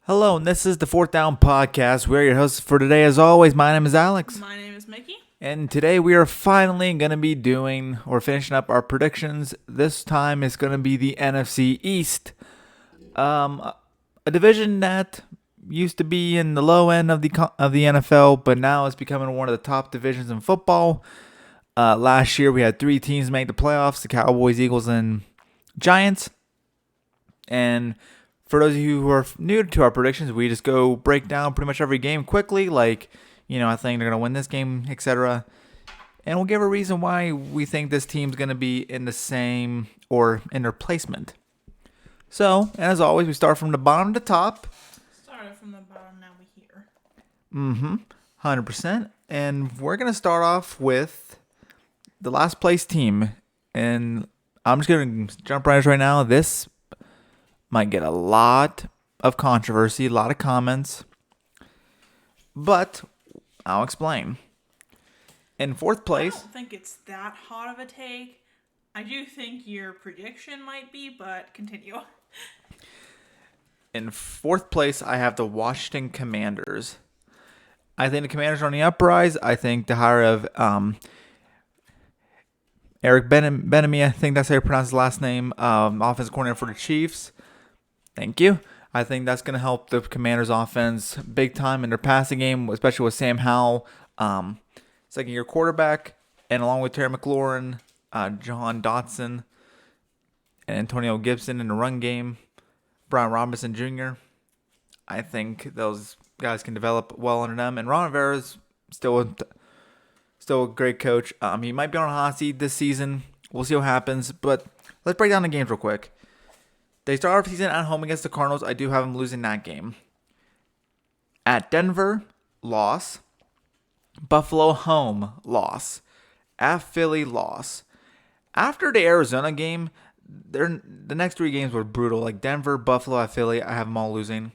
Hello, and this is the 4thDown podcast. We're your hosts for today. As always, my name is Alex. My name is Mickey. And today we are finally going to be doing or finishing up our predictions. This time it's going to be the NFC East. A division that used to be in the low end of the NFL, but now it's becoming one of the top divisions in football. Last year we had three teams make the playoffs: the Cowboys, Eagles, and Giants. And for those of you who are new to our predictions, we just go break down pretty much every game quickly. Like, I think they're going to win this game, etc. And we'll give a reason why we think this team's going to be in the same or in their placement. So, as always, we start from the bottom to top. Started from the bottom, now we here. 100%. And we're going to start off with the last place team. And I'm just going to jump right now. This might get a lot of controversy, a lot of comments, but I'll explain. In fourth place, I don't think it's that hot of a take. I do think your prediction might be, but continue. In fourth place, I have the Washington Commanders. I think the Commanders are on the uprise. I think the hire of Eric Bieniemy, I think that's how you pronounce his last name, offensive coordinator for the Chiefs. Thank you. I think that's going to help the Commanders' offense big time in their passing game, especially with Sam Howell, second-year quarterback, and along with Terry McLaurin, John Dotson, and Antonio Gibson in the run game, Brian Robinson Jr. I think those guys can develop well under them. And Ron Rivera's still a great coach. He might be on a hot seat this season. We'll see what happens. But let's break down the games real quick. They start off the season at home against the Cardinals. I do have them losing that game. At Denver, loss. Buffalo, home, loss. At Philly, loss. After the Arizona game, the next three games were brutal. Like Denver, Buffalo, at Philly, I have them all losing.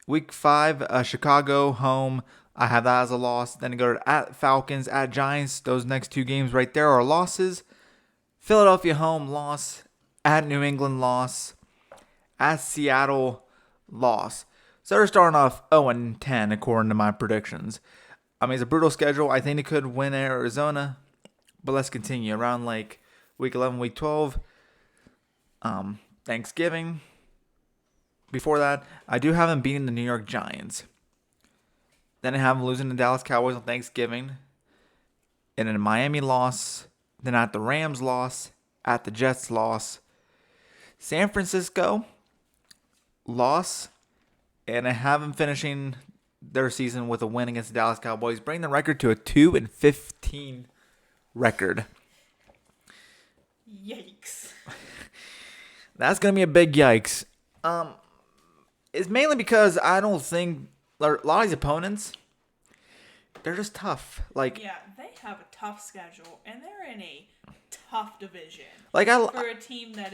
Week 5, Chicago, home. I have that as a loss. Then you go to at Falcons, at Giants. Those next two games right there are losses. Philadelphia, home, loss. At New England, loss. At Seattle, loss. So they're starting off 0-10 according to my predictions. I mean, it's a brutal schedule. I think they could win Arizona. But let's continue. Around like week 11, week 12, Thanksgiving. Before that, I do have them beating the New York Giants. Then I have them losing the Dallas Cowboys on Thanksgiving. And then a Miami loss. Then at the Rams loss. At the Jets loss. San Francisco loss, and I have them finishing their season with a win against the Dallas Cowboys, bringing the record to a 2-15 record. Yikes. That's gonna be a big yikes. It's mainly because I don't think a lot of these opponents, they're just tough. Like, Yeah, they have a tough schedule, and they're in a tough division. Like for a team that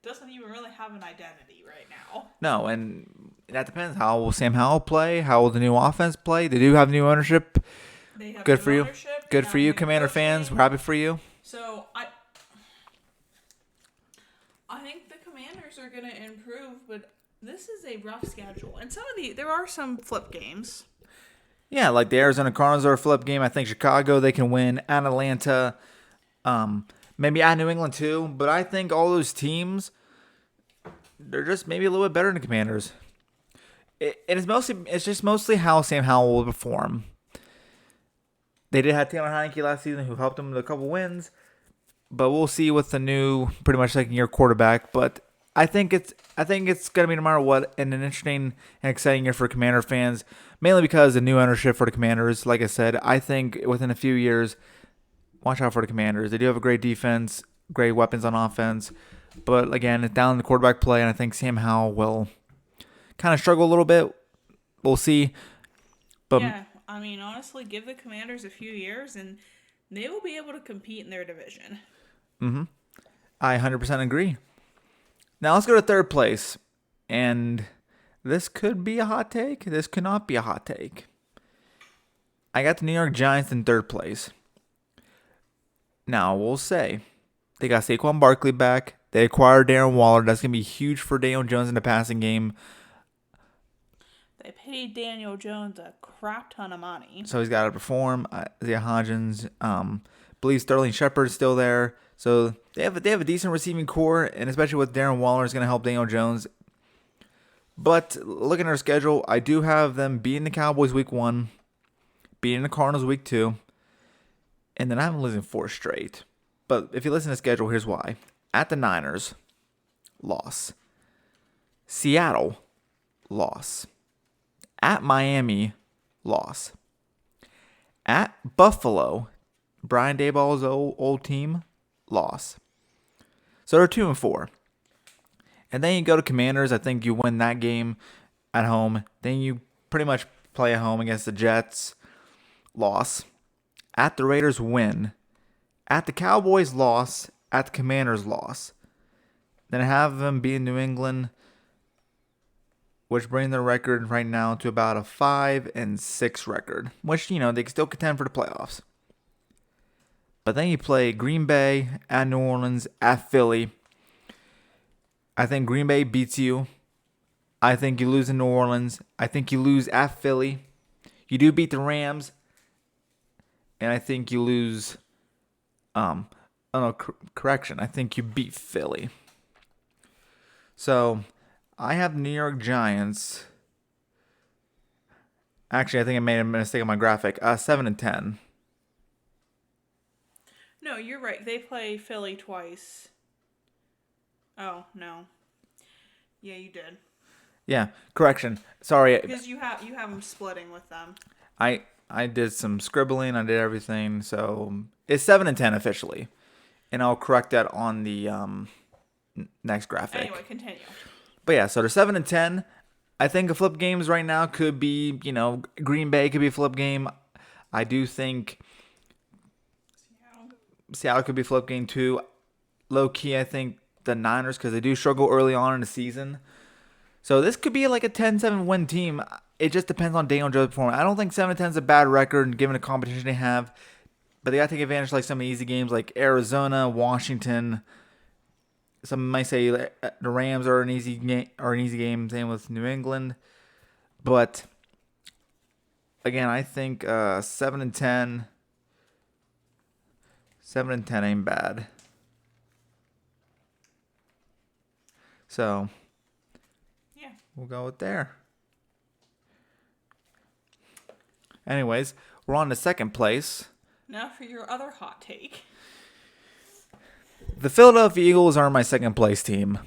doesn't even really have an identity right now. No, and that depends. How will Sam Howell play? How will the new offense play? They do have new ownership. They have Good new for you. ownership, Good they for have you, new Commander coaching. fans. We're happy for you. So I think the Commanders are going to improve, but this is a rough schedule. And there are some flip games. Yeah, like the Arizona Cardinals are a flip game. I think Chicago, they can win. At Atlanta, maybe at New England too. But I think all those teams, they're just maybe a little bit better than the Commanders. It's just mostly how Sam Howell will perform. They did have Taylor Heineke last season, who helped them with a couple wins. But we'll see with the new, pretty much second-year quarterback. But I think it's going to be, no matter what, an interesting and exciting year for Commander fans, mainly because the new ownership for the Commanders. Like I said, I think within a few years, watch out for the Commanders. They do have a great defense, great weapons on offense. But again, it's down to the quarterback play, and I think Sam Howell will kind of struggle a little bit. We'll see. But yeah, I mean, honestly, give the Commanders a few years, and they will be able to compete in their division. I 100% agree. Now let's go to third place. And this could be a hot take. This could not be a hot take. I got the New York Giants in third place. Now, we'll say they got Saquon Barkley back. They acquired Darren Waller. That's going to be huge for Daniel Jones in the passing game. They paid Daniel Jones a crap ton of money. So he's got to perform. Isaiah Hodgins, believe Sterling Shepard's still there. So they have a decent receiving core, and especially with Darren Waller, is going to help Daniel Jones. But looking at our schedule, I do have them beating the Cowboys week 1, beating the Cardinals week 2, and then I'm losing 4 straight. But if you listen to the schedule, here's why. At the Niners, loss. Seattle, loss. At Miami, loss. At Buffalo, Brian Daboll's old team, loss. So they're 2-4. And then you go to Commanders. I think you win that game at home. Then you pretty much play at home against the Jets, loss. At the Raiders, win. At the Cowboys, loss. At the Commanders, loss. Then have them beat New England, which bring their record right now to about a 5-6 record, which, they can still contend for the playoffs. But then you play Green Bay, at New Orleans, at Philly. I think Green Bay beats you. I think you lose in New Orleans. I think you lose at Philly. You do beat the Rams. And I think you lose. Correction. I think you beat Philly. So, I have New York Giants. Actually, I think I made a mistake on my graphic. 7-10. No, you're right. They play Philly twice. Oh, no. Yeah, you did. Yeah, correction. Sorry. Because you have them splitting with them. I did some scribbling. I did everything. So it's 7-10 officially. And I'll correct that on the next graphic. Anyway, continue. But yeah, so they're 7-10. I think a flip games right now could be, Green Bay could be a flip game. I do think Seattle could be a flip game too. Low key, I think the Niners, because they do struggle early on in the season. So this could be like a 10-7 win team. It just depends on Daniel Jones' performance. I don't think 7-10 is a bad record given the competition they have. But they got to take advantage of like some of the easy games like Arizona, Washington. Some might say the Rams are an easy game. Same with New England. But again, I think 7-10 ain't bad. So, yeah, we'll go with there. Anyways, we're on to second place. Now for your other hot take. The Philadelphia Eagles are my second place team.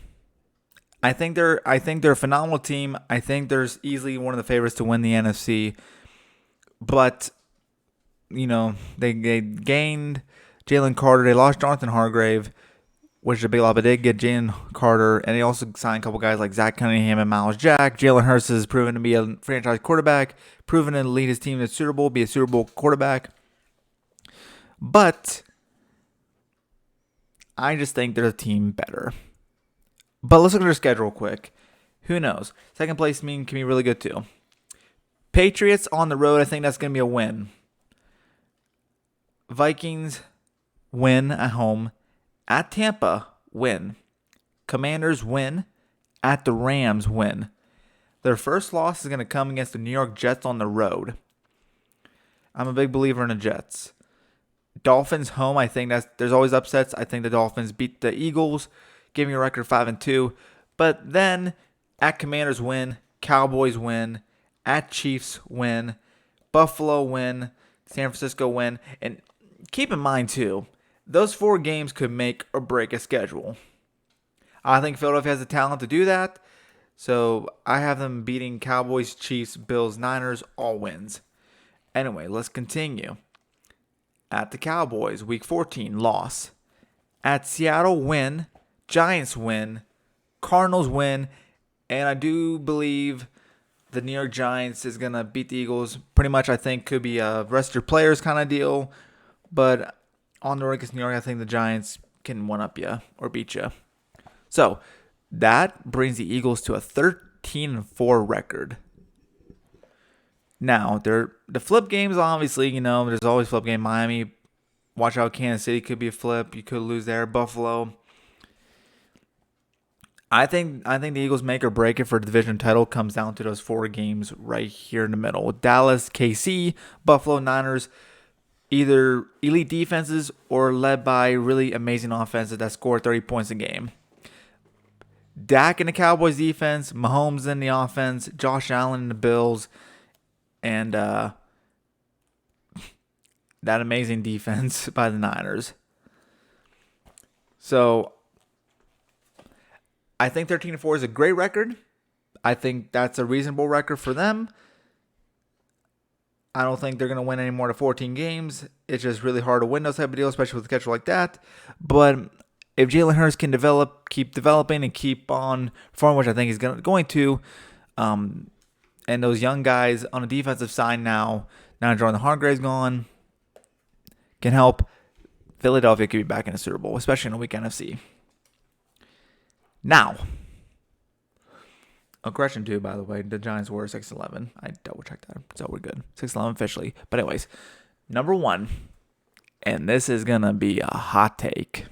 I think they're a phenomenal team. I think they're easily one of the favorites to win the NFC. But, they gained Jalen Carter. They lost Jonathan Hargrave, which is a big lot, but they did get Jalen Carter, and they also signed a couple guys like Zach Cunningham and Miles Jack. Jalen Hurts has proven to be a franchise quarterback, proven to lead his team to the Super Bowl, be a Super Bowl quarterback. But I just think they're a team better. But let's look at their schedule real quick. Who knows? Second place can be really good too. Patriots on the road, I think that's going to be a win. Vikings, win at home. At Tampa, win. Commanders, win. At the Rams, win. Their first loss is going to come against the New York Jets on the road. I'm a big believer in the Jets. Dolphins, home, I think there's always upsets. I think the Dolphins beat the Eagles, giving a record 5-2. But then, at Commanders, win. Cowboys, win. At Chiefs, win. Buffalo, win. San Francisco, win. And keep in mind, too, those 4 games could make or break a schedule. I think Philadelphia has the talent to do that. So I have them beating Cowboys, Chiefs, Bills, Niners, all wins. Anyway, let's continue. At the Cowboys, Week 14, loss. At Seattle, win. Giants, win. Cardinals, win. And I do believe the New York Giants is going to beat the Eagles. Pretty much, I think, could be a rest your players kind of deal. But on the road against New York, I think the Giants can one-up you or beat you. So, that brings the Eagles to a 13-4 record. Now, the flip games, obviously, there's always flip game. Miami, watch out, Kansas City could be a flip. You could lose there. Buffalo. I think the Eagles make or break it for the division title comes down to those 4 games right here in the middle. Dallas, KC, Buffalo, Niners, either elite defenses or led by really amazing offenses that score 30 points a game. Dak in the Cowboys defense, Mahomes in the offense, Josh Allen in the Bills, and that amazing defense by the Niners. So I think 13-4 is a great record. I think that's a reasonable record for them. I don't think they're going to win any more than 14 games. It's just really hard to win those type of deals, especially with a schedule like that. But if Jalen Hurts can keep developing, and keep on performing, which I think he's going to, and those young guys on the defensive side now Jordan Hargrave's gone, can help, Philadelphia could be back in the Super Bowl, especially in a weak NFC. Now, a correction too, by the way, the Giants were 6-11. I double checked that, so we're good. 6-11 officially. But anyways, number 1, and this is gonna be a hot take.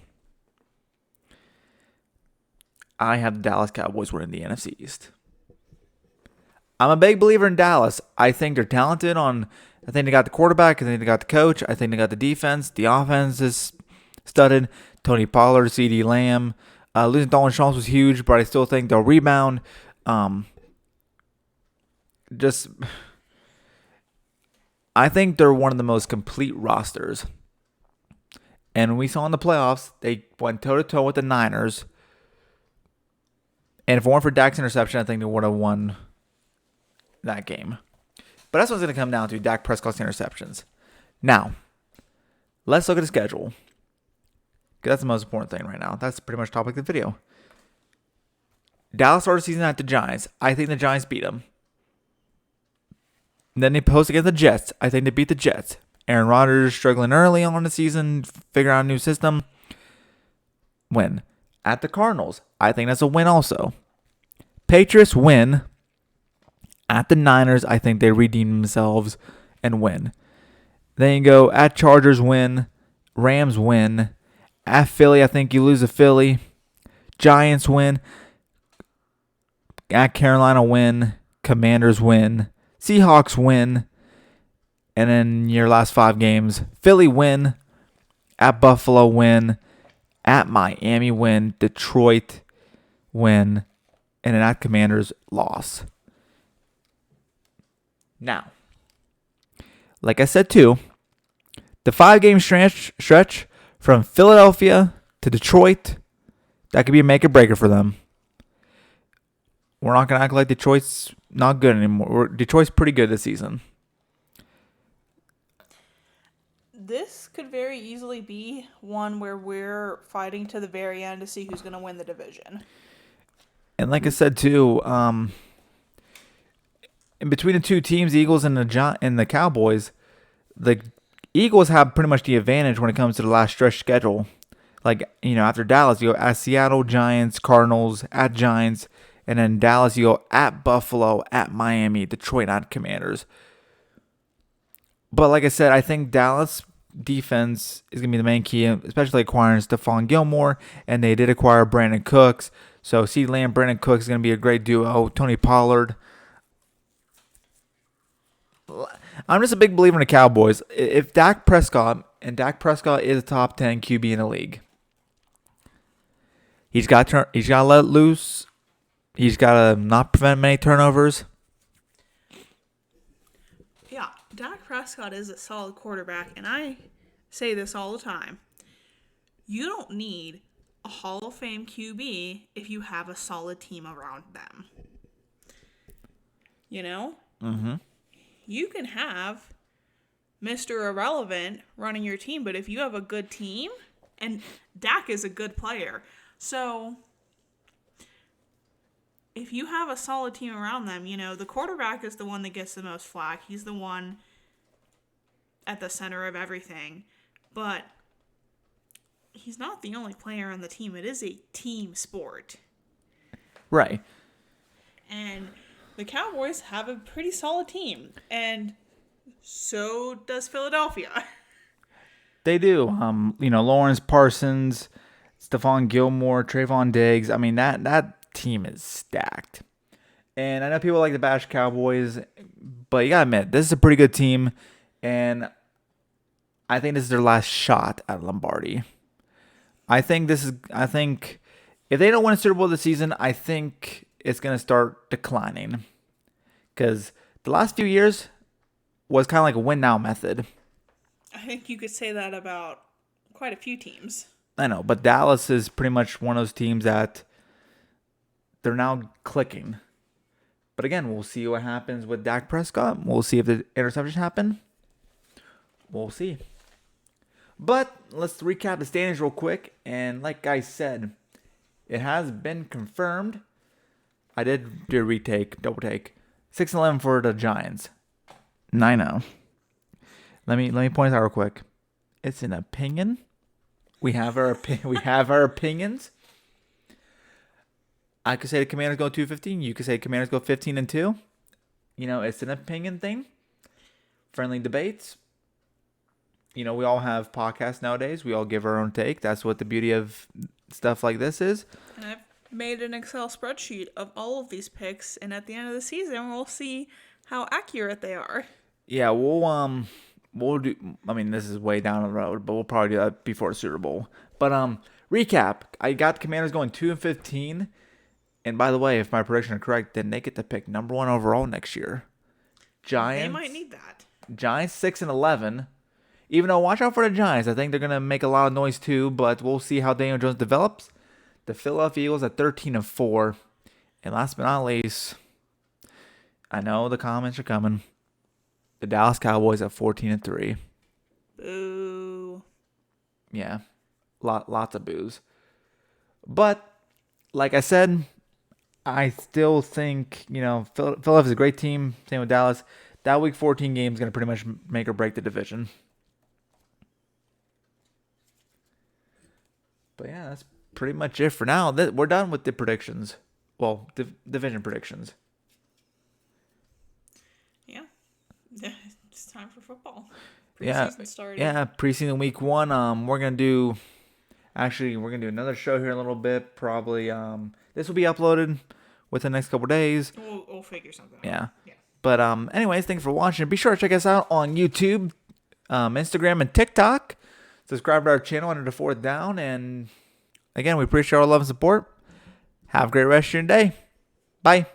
I have the Dallas Cowboys winning the NFC East. I'm a big believer in Dallas. I think they're talented I think they got the quarterback. I think they got the coach. I think they got the defense. The offense is studded. Tony Pollard, CeeDee Lamb. Losing Dalton Schultz was huge, but I still think they'll rebound. I think they're one of the most complete rosters. And we saw in the playoffs, they went toe-to-toe with the Niners. And if it weren't for Dak's interception, I think they would have won that game. But that's what it's going to come down to, Dak Prescott's interceptions. Now, let's look at the schedule. Because that's the most important thing right now. That's pretty much the topic of the video. Dallas started the season at the Giants. I think the Giants beat them. Then they post against the Jets. I think they beat the Jets. Aaron Rodgers struggling early on in the season, figure out a new system. Win. At the Cardinals. I think that's a win also. Patriots win. At the Niners, I think they redeem themselves and win. Then you go at Chargers, win. Rams win. At Philly, I think you lose to Philly. Giants win. At Carolina, win. Commanders win. Seahawks win. And then your last 5 games, Philly win. At Buffalo win. At Miami win. Detroit win. And then at Commanders, loss. Now, like I said too, the 5-game stretch from Philadelphia to Detroit, that could be a make or breaker for them. We're not going to act like Detroit's not good anymore. Detroit's pretty good this season. This could very easily be one where we're fighting to the very end to see who's going to win the division. And like I said too, in between the two teams, the Eagles and the Cowboys, the Eagles have pretty much the advantage when it comes to the last stretch schedule. Like, after Dallas, you go at Seattle, Giants, Cardinals, at Giants, and then Dallas, you go at Buffalo, at Miami, Detroit, at Commanders. But like I said, I think Dallas defense is going to be the main key, especially acquiring Stephon Gilmore, and they did acquire Brandon Cooks. So CeeDee Lamb, Brandon Cooks is going to be a great duo. Tony Pollard. I'm just a big believer in the Cowboys. If Dak Prescott is a top 10 QB in the league, he's got to let loose. He's got to not prevent many turnovers. Yeah, Dak Prescott is a solid quarterback, and I say this all the time. You don't need a Hall of Fame QB if you have a solid team around them. Mm-hmm. You can have Mr. Irrelevant running your team, but if you have a good team, and Dak is a good player, so if you have a solid team around them, the quarterback is the one that gets the most flack. He's the one at the center of everything, but he's not the only player on the team. It is a team sport. Right. And the Cowboys have a pretty solid team, and so does Philadelphia. They do. Lawrence Parsons, Stephon Gilmore, Trayvon Diggs. I mean, that team is stacked. And I know people like to bash Cowboys, but you gotta admit, this is a pretty good team. And I think this is their last shot at Lombardi. I think if they don't win a Super Bowl this season, I think it's gonna start declining. Because the last few years was kind of like a win now method. I think you could say that about quite a few teams. I know, but Dallas is pretty much one of those teams that they're now clicking. But again, we'll see what happens with Dak Prescott. We'll see if the interceptions happen. We'll see. But let's recap the standings real quick. And like I said, it has been confirmed. I did do a double take. 6-11 for the Giants. 9-0. Let me point this out real quick. It's an opinion. We have our opinions. I could say the Commanders go 2-15. You could say the Commanders go 15-2. It's an opinion thing. Friendly debates. We all have podcasts nowadays. We all give our own take. That's what the beauty of stuff like this is. And I've made an Excel spreadsheet of all of these picks, and at the end of the season, we'll see how accurate they are. Yeah, we'll do. I mean, this is way down the road, but we'll probably do that before the Super Bowl. But recap. I got the Commanders going 2-15. And by the way, if my predictions are correct, then they get to pick number 1 overall next year. Giants. They might need that. Giants 6-11. Even though, watch out for the Giants. I think they're gonna make a lot of noise too. But we'll see how Daniel Jones develops. The Philadelphia Eagles at 13-4. And last but not least, I know the comments are coming. The Dallas Cowboys at 14-3. Boo. Yeah, lots of boos. But like I said, I still think Philadelphia's a great team. Same with Dallas. That Week 14 game is going to pretty much make or break the division. But yeah, that's pretty much it for now. We're done with the predictions. Well, division predictions. Yeah. It's time for football. Preseason started. Yeah, preseason week 1. We're gonna do another show here in a little bit. Probably this will be uploaded within the next couple days. We'll figure something out. Yeah. But anyways, thanks for watching. Be sure to check us out on YouTube, Instagram, and TikTok. Subscribe to our channel under The4thDown. And again, we appreciate our love and support. Have a great rest of your day. Bye.